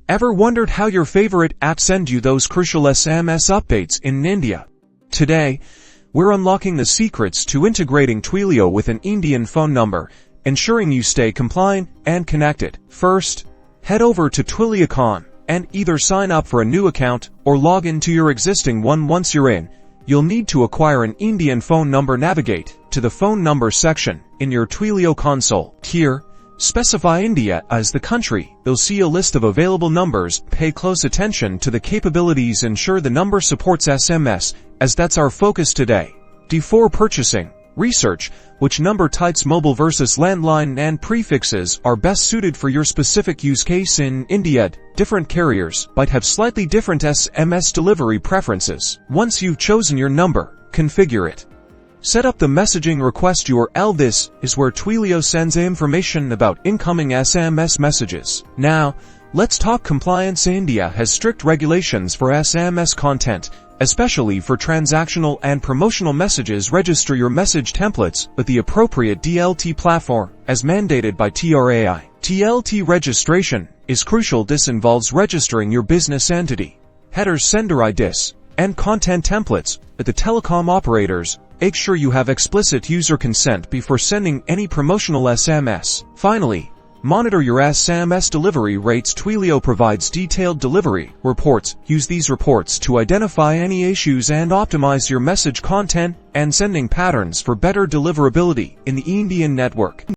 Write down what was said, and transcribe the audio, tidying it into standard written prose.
Ever wondered how your favorite apps send you those crucial SMS updates in India? Today, we're unlocking the secrets to integrating Twilio with an Indian phone number, ensuring you stay compliant and connected. First, head over to Twilio.com and either sign up for a new account or log into your existing one. Once you're in, you'll need to acquire an Indian phone number. Navigate to the phone number section in your Twilio console. Here, specify India as the country. You'll see a list of available numbers. Pay close attention to the capabilities. Ensure the number supports SMS, as that's our focus today. Before purchasing, research which number types, mobile versus landline, and prefixes are best suited for your specific use case. In India, different carriers might have slightly different SMS delivery preferences. Once you've chosen your number, configure it. Set up the messaging request URL. This is where Twilio sends information about incoming SMS messages. Now, let's talk compliance. India has strict regulations for SMS content, especially for transactional and promotional messages. Register your message templates with the appropriate DLT platform, as mandated by TRAI. DLT registration is crucial. This involves registering your business entity, headers, sender IDs, and content templates with the telecom operators. Make sure you have explicit user consent before sending any promotional SMS. Finally, monitor your SMS delivery rates. Twilio provides detailed delivery reports. Use these reports to identify any issues and optimize your message content and sending patterns for better deliverability in the Indian network.